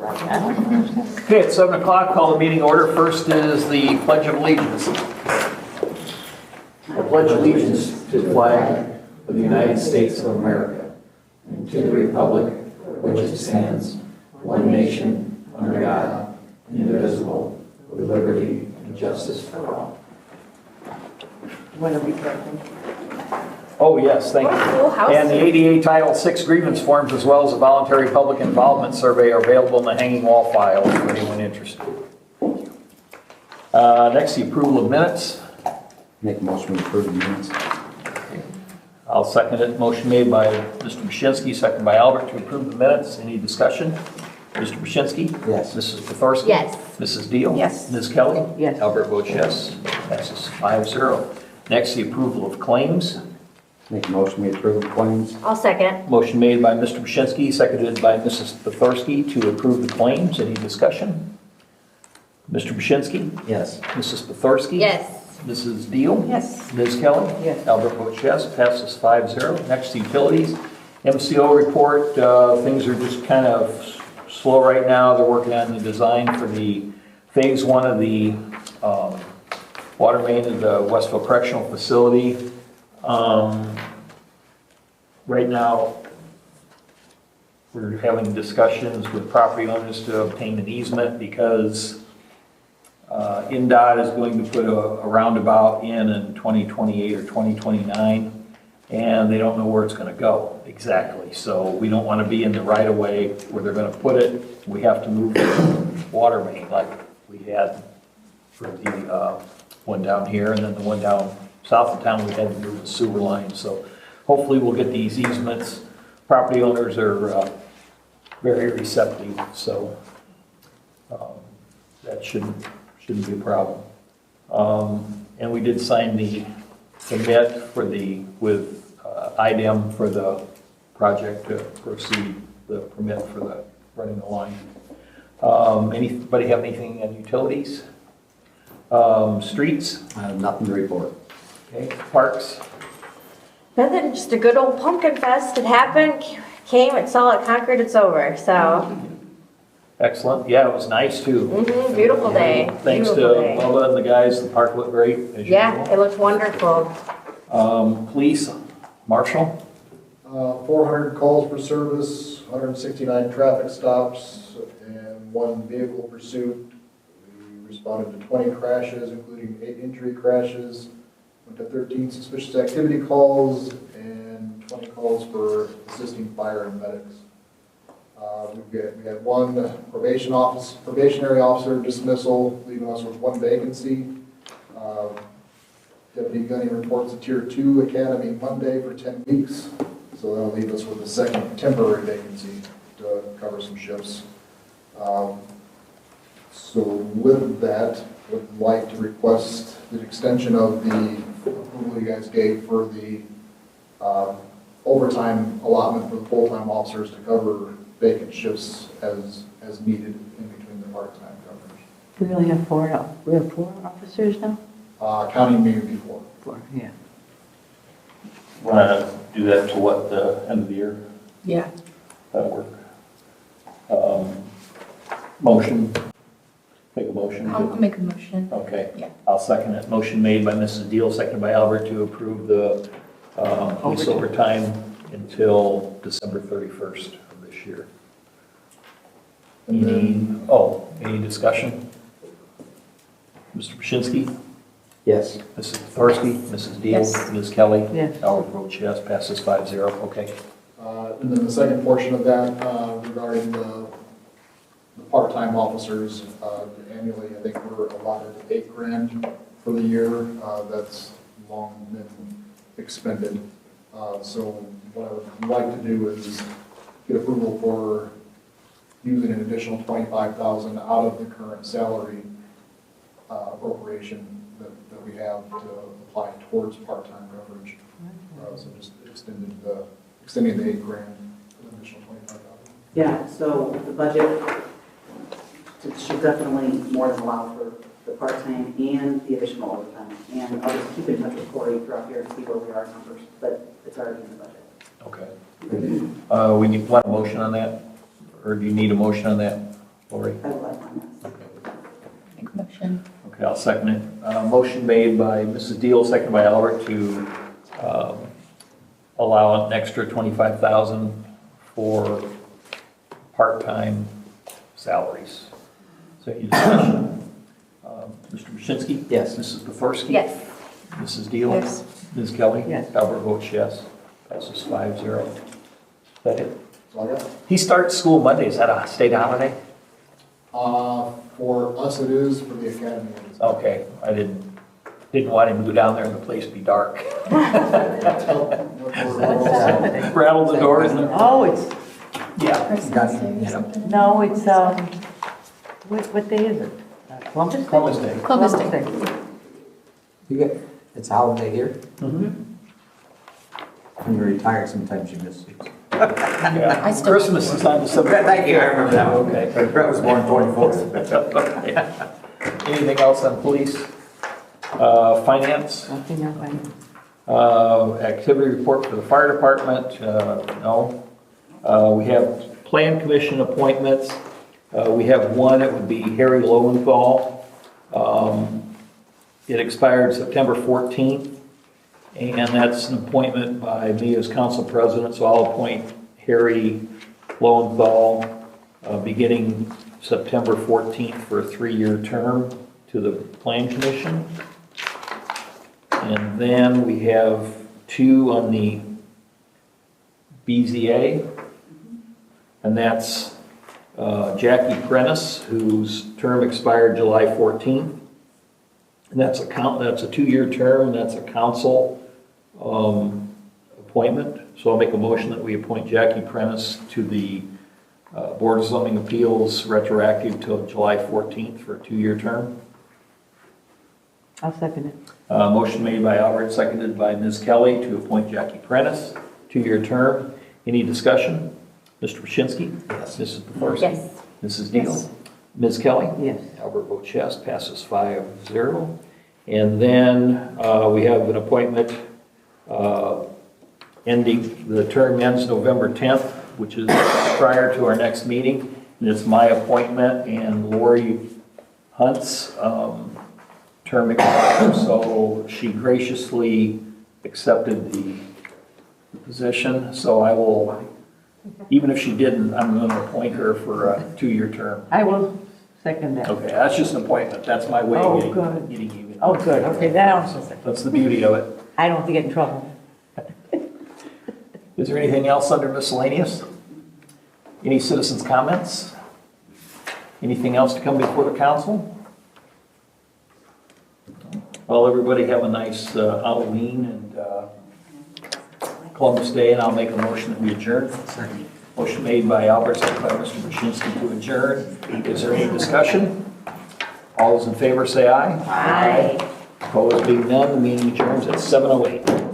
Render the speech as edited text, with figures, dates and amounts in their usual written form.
Okay, at 7 o'clock, call the meeting order. First is the Pledge of Allegiance. I pledge allegiance to the flag of the United States of America and to the republic for which it stands, one nation, under God, indivisible, with liberty and justice for all. Want to read that? Oh, yes, thank you. And the ADA Title VI grievance forms, as well as a voluntary public involvement survey, are available in the hanging wall file for anyone interested. Next, the approval of minutes. Make a motion to approve the minutes. I'll second it. Motion made by Mr. Bushinsky, second by Albert to approve the minutes. Any discussion? Mr. Bushinsky? Yes. Mrs. Pethorsky? Yes. Mrs. Deal? Yes. Ms. Kelly? Yes. Albert votes yes. Passes 5-0. Next, the approval of claims. Make a motion to approve the claims. I'll second. Motion made by Mr. Bushinsky, seconded by Mrs. Pethorsky to approve the claims. Any discussion? Mr. Bushinsky? Yes. Mrs. Pethorsky? Yes. Mrs. Deal? Yes. Ms. Kelly? Yes. Albert votes yes, passes 5-0. Next, utilities. MCO report, things are just kind of slow right now. They're working on the design for the phase 1 of the water main at the Westville Correctional Facility. Right now, we're having discussions with property owners to obtain an easement because NDOT is going to put a roundabout in 2028 or 2029, and they don't know where it's going to go exactly. So we don't want to be in the right of way where they're going to put it. We have to move the water main like we had for the one down here, and then the one down south of town, we had to move the sewer line. So hopefully we'll get these easements. Property owners are very receptive, so that shouldn't be a problem. And we did sign the permit for with IDEM for the project to proceed, the permit for the running the line. Anybody have anything on utilities? Streets? Nothing to report. Okay. Parks? Nothing, just a good old pumpkin fest. It happened, came, it saw it, conquered, it's over. So, Excellent. Yeah, it was nice too. beautiful day. Thanks to Beautiful day. Bubba and the guys, the park looked great as Yeah, usual. it looked wonderful. Police, Marshall? 400 calls for service, 169 traffic stops, and 1 vehicle pursuit. We responded to 20 crashes, including 8 injury crashes. Went to 13 suspicious activity calls and 20 calls for assisting fire and medics. We had 1 probationary officer dismissal, leaving us with 1 vacancy. Deputy Gunny reports a Tier 2 Academy Monday for 10 weeks. So that'll leave us with a 2nd temporary vacancy to cover some shifts. So with that, would like to request the extension of the approval you guys gave for the overtime allotment for the full-time officers to cover vacant shifts as needed in between the part-time coverage. We only have 4 now. We have 4 officers now? Counting me before. 4, yeah. Want to do that to what, the end of the year? Yeah. That'll work. Motion? Make a motion? I'll make a motion. Okay. Yeah. I'll second it. Motion made by Mrs. Deal, seconded by Albert to approve the police overtime until December 31st of this year. And then, Any discussion? Mr. Bushinsky? Yes. Mrs. Pethorsky? Mrs. Deal? Yes. Ms. Kelly? Yes. Albert votes yes, passes 5-0. Okay. and then the second portion of that regarding the part-time officers, annually, I think we're allotted $8,000 for the year. That's long been expended. So what I would like to do is get approval for using an additional $25,000 out of the current salary appropriation that we have to apply towards part-time coverage. So just extending the $8,000 for an additional $25,000. Yeah, so the budget should definitely more than allow for the part-time and the additional overtime. And I'll just keep in touch with Corey throughout here and see where we are in numbers, but it's already in the budget. Okay. We want a motion on that? Or do you need a motion on that? Lori? I will add one, yes. Make motion. Okay, I'll second it. Motion made by Mrs. Deal, seconded by Albert to allow an extra $25,000 for part-time salaries. So any discussion? Mr. Brzezinski? Yes. Mrs. Pothorsky? Yes. Mrs. Deal? Yes. Ms. Kelly? Yes. Albert votes yes. Passes 5-0. Is that it? That's all I got. He starts school Monday. Is that a state holiday? For us it is, for the academy it is. Okay, I didn't want him to go down there and the place be dark. Rattle the doors and, Oh, it's, yeah. Christmas Day or something? no, it's, what day is it? Columbus Day? Columbus Day. Columbus Day. You get, it's a holiday here. Mhm. When you're retired, sometimes you miss it. Yeah. I still- Christmas is on December. Thank you, I remember that one. Okay. Brett was born 24th. Anything else on police? Finance? Nothing else I Activity report for the fire department? No. We have plan commission appointments. We have one, it would be Harry Lowenthal. It expired September 14th, and that's an appointment by me as council president, so I'll appoint Harry Lowenthal beginning September 14th for a 3-year term to the plan commission. And then we have 2 on the BZA, and that's Jackie Prentice, whose term expired July 14th. And that's a 2-year term, and that's a council appointment. So I'll make a motion that we appoint Jackie Prentice to the Board of Zoning Appeals retroactive till July 14th for a 2-year term. I'll second it. Motion made by Albert, seconded by Ms. Kelly to appoint Jackie Prentice, 2-year term. Any discussion? Mr. Brzezinski? Yes. Mrs. Pothorsky? Yes. Mrs. Deal? Yes. Ms. Kelly? Yes. Albert votes yes, passes 5-0. And then we have an appointment ending, the term ends November 10th, which is prior to our next meeting. And it's my appointment and Lori Hunt's term expires, so she graciously accepted the position. So I will, even if she didn't, I'm going to appoint her for a 2-year term. I will second that. Okay, that's just an appointment. That's my way Oh, of good. getting even. Oh, good, okay, that also, That's the beauty of it. I don't have to get in trouble. Is there anything else under miscellaneous? Any citizens' comments? Anything else to come before the council? Well, everybody have a nice Halloween and Columbus Day, and I'll make a motion that we adjourn. Motion made by Albert, seconded by Mr. Brzezinski to adjourn. Is there any discussion? All those in favor say aye. Aye. Opposed being none, the meeting adjourns at 7:08.